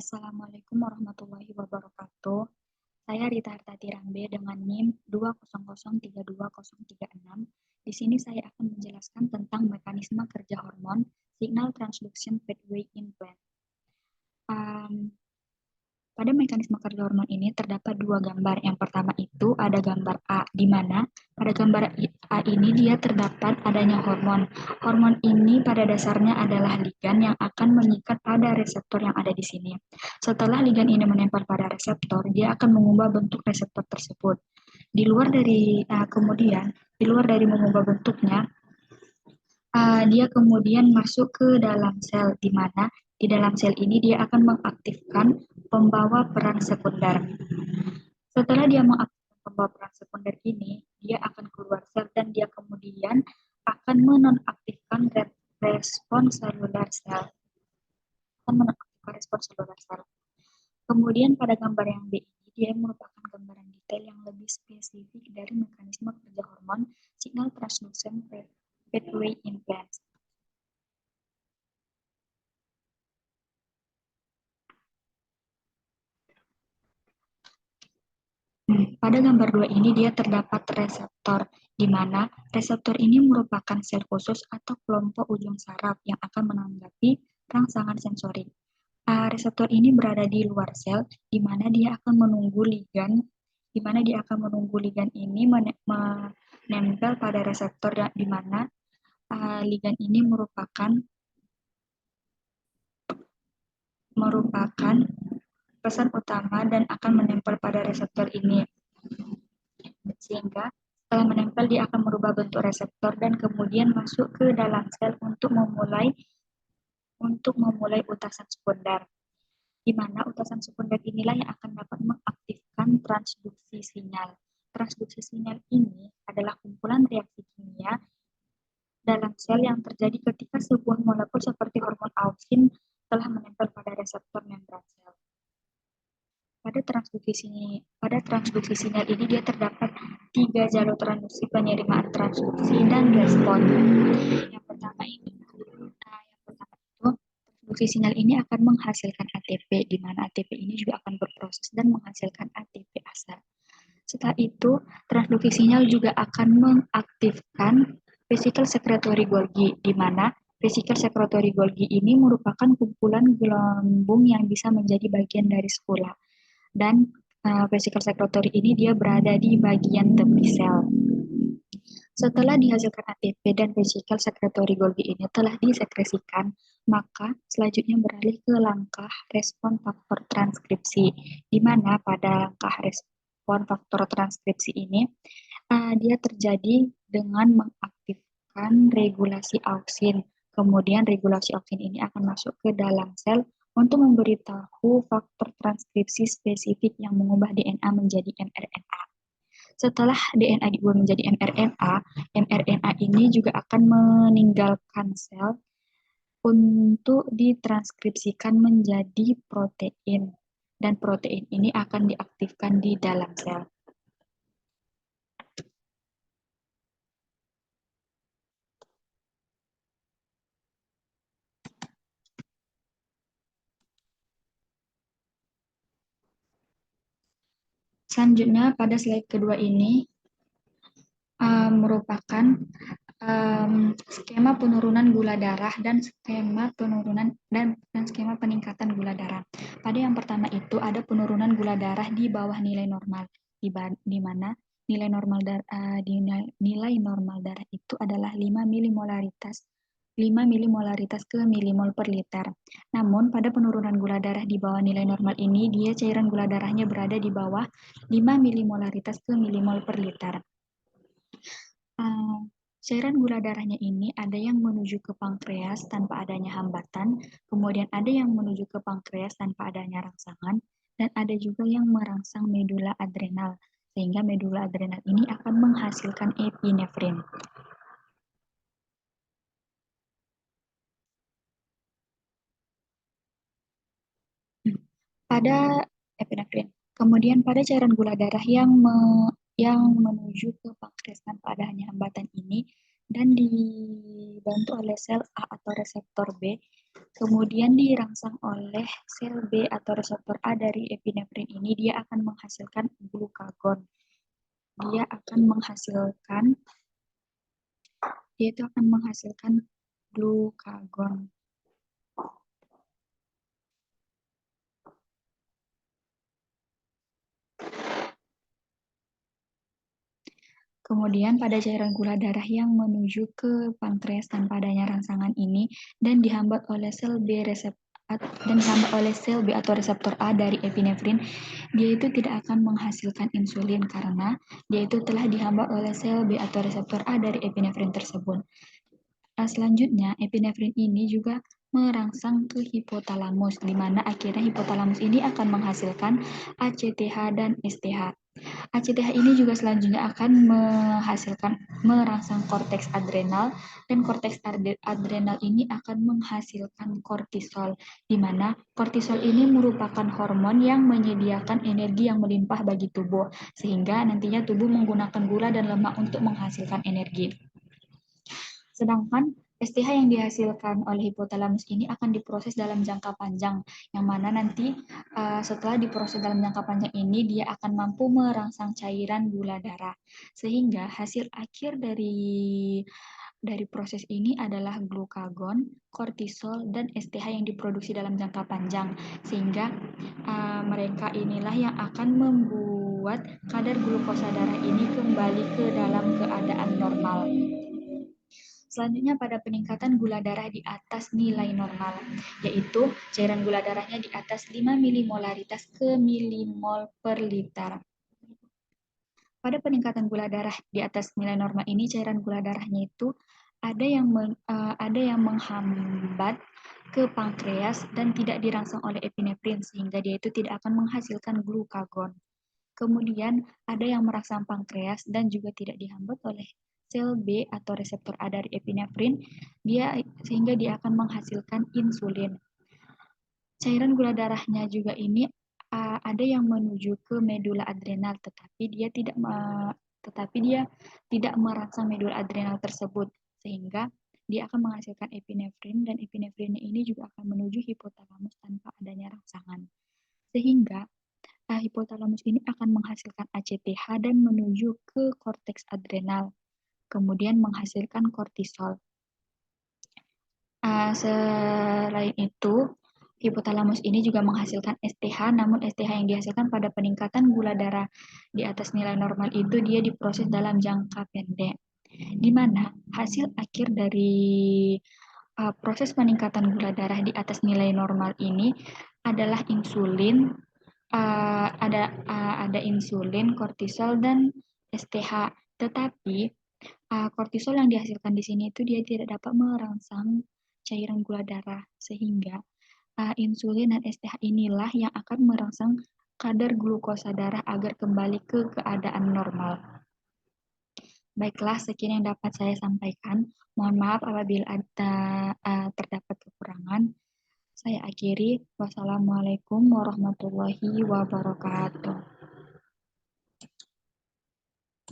Assalamualaikum warahmatullahi wabarakatuh. Saya Rita Hartati Rambe dengan NIM 2003236. Di sini saya akan menjelaskan tentang mekanisme kerja hormon signal transduction pathway in plant. Pada mekanisme kerja hormon ini terdapat dua gambar. Yang pertama itu ada gambar A, di mana pada gambar A ini dia terdapat adanya hormon. Hormon ini pada dasarnya adalah ligan yang akan mengikat pada reseptor yang ada di sini. Setelah ligan ini menempel pada reseptor, dia akan mengubah bentuk reseptor tersebut. Di luar dari mengubah bentuknya, dia kemudian masuk ke dalam sel, di mana di dalam sel ini dia akan mengaktifkan pembawa peran sekunder. Setelah dia mengaktifkan pembawa peran sekunder ini, dia akan keluar sel dan dia kemudian akan menonaktifkan respon seluler sel. Kemudian pada gambar yang B ini, dia merupakan gambaran detail yang lebih spesifik dari mekanisme kerja hormon signal transduction pathway in plants. Pada gambar 2 ini dia terdapat reseptor, di mana reseptor ini merupakan sel khusus atau kelompok ujung saraf yang akan menanggapi rangsangan sensorik. Reseptor ini berada di luar sel, di mana dia akan menunggu ligan ini menempel pada reseptor, di mana ligan ini merupakan pesan utama dan akan menempel pada reseptor ini. Sehingga setelah menempel dia akan merubah bentuk reseptor dan kemudian masuk ke dalam sel untuk memulai utasan sekunder, di mana utasan sekunder inilah yang akan dapat mengaktifkan transduksi sinyal. Transduksi sinyal ini adalah kumpulan reaksi kimia dalam sel yang terjadi ketika sebuah molekul seperti hormon auxin telah menempel pada reseptor membran sel. Pada transduksi sinyal ini dia terdapat 3 jalur transduksi penerimaan transduksi dan respon. Yang pertama itu transduksi sinyal ini akan menghasilkan ATP, di mana ATP ini juga akan berproses dan menghasilkan ATP asa. Setelah itu, transduksi sinyal juga akan mengaktifkan vesicle secretory Golgi, di mana vesicle secretory Golgi ini merupakan kumpulan gelembung yang bisa menjadi bagian dari skula. Dan vesicle secretory ini dia berada di bagian tepi sel. Setelah dihasilkan ATP dan vesicle secretory Golgi ini telah disekresikan, maka selanjutnya beralih ke langkah respon faktor transkripsi, di mana pada langkah respon faktor transkripsi ini dia terjadi dengan mengaktifkan regulasi auksin. Kemudian regulasi auksin ini akan masuk ke dalam sel untuk memberitahu faktor transkripsi spesifik yang mengubah DNA menjadi mRNA. Setelah DNA diubah menjadi mRNA, mRNA ini juga akan meninggalkan sel untuk ditranskripsikan menjadi protein, dan protein ini akan diaktifkan di dalam sel. Selanjutnya pada slide kedua ini merupakan skema penurunan gula darah dan skema peningkatan gula darah. Pada yang pertama itu ada penurunan gula darah di bawah nilai normal, di mana nilai normal darah itu adalah 5 milimolaritas ke milimol per liter. Namun pada penurunan gula darah di bawah nilai normal ini, dia cairan gula darahnya berada di bawah 5 milimolaritas ke milimol per liter. Cairan gula darahnya ini ada yang menuju ke pankreas tanpa adanya hambatan, kemudian ada yang menuju ke pankreas tanpa adanya rangsangan, dan ada juga yang merangsang medula adrenal, sehingga medula adrenal ini akan menghasilkan epinefrin. Pada epinefrin. Kemudian pada cairan gula darah yang menuju ke pankreas tanpa adanya hambatan ini dan dibantu oleh sel A atau reseptor B, Kemudian dirangsang oleh sel B atau reseptor A dari epinefrin ini, dia akan menghasilkan glukagon. Dia akan menghasilkan, dia itu akan menghasilkan glukagon. Kemudian pada cairan gula darah yang menuju ke pankreas tanpa adanya rangsangan ini dan dihambat oleh sel B atau reseptor A dari epinefrin, dia itu tidak akan menghasilkan insulin karena dia itu telah dihambat oleh sel B atau reseptor A dari epinefrin tersebut. Selanjutnya, epinefrin ini juga merangsang ke hipotalamus, di mana akhirnya hipotalamus ini akan menghasilkan ACTH dan STH. ACTH ini juga selanjutnya akan merangsang korteks adrenal, dan korteks adrenal ini akan menghasilkan kortisol, di mana kortisol ini merupakan hormon yang menyediakan energi yang melimpah bagi tubuh, sehingga nantinya tubuh menggunakan gula dan lemak untuk menghasilkan energi. Sedangkan STH yang dihasilkan oleh hipotalamus ini akan diproses dalam jangka panjang, yang mana nanti setelah diproses dalam jangka panjang ini, dia akan mampu merangsang cairan gula darah. Sehingga hasil akhir dari proses ini adalah glukagon, kortisol, dan STH yang diproduksi dalam jangka panjang. Sehingga mereka inilah yang akan membuat kadar glukosa darah ini kembali ke dalam keadaan normal. Selanjutnya pada peningkatan gula darah di atas nilai normal, yaitu cairan gula darahnya di atas 5 milimolaritas ke milimol per liter. Pada peningkatan gula darah di atas nilai normal ini, cairan gula darahnya itu ada yang menghambat ke pankreas dan tidak dirangsang oleh epinefrin, sehingga dia itu tidak akan menghasilkan glukagon. Kemudian ada yang merangsang pankreas dan juga tidak dihambat oleh sel B atau reseptor A dari epinefrin, sehingga dia akan menghasilkan insulin. Cairan gula darahnya juga ini ada yang menuju ke medula adrenal, tetapi dia tidak merangsang medula adrenal tersebut, sehingga dia akan menghasilkan epinefrin, dan epinefrin ini juga akan menuju hipotalamus tanpa adanya rangsangan. Sehingga hipotalamus ini akan menghasilkan ACTH dan menuju ke korteks adrenal, kemudian menghasilkan kortisol. Selain itu, hipotalamus ini juga menghasilkan STH, namun STH yang dihasilkan pada peningkatan gula darah di atas nilai normal itu dia diproses dalam jangka pendek, di mana hasil akhir dari proses peningkatan gula darah di atas nilai normal ini adalah insulin, ada insulin, kortisol, dan STH. Tetapi kortisol yang dihasilkan di sini itu dia tidak dapat merangsang cairan gula darah, sehingga insulin dan STH inilah yang akan merangsang kadar glukosa darah agar kembali ke keadaan normal. Baiklah, sekian yang dapat saya sampaikan. Mohon maaf apabila ada terdapat kekurangan. Saya akhiri. Wassalamualaikum warahmatullahi wabarakatuh.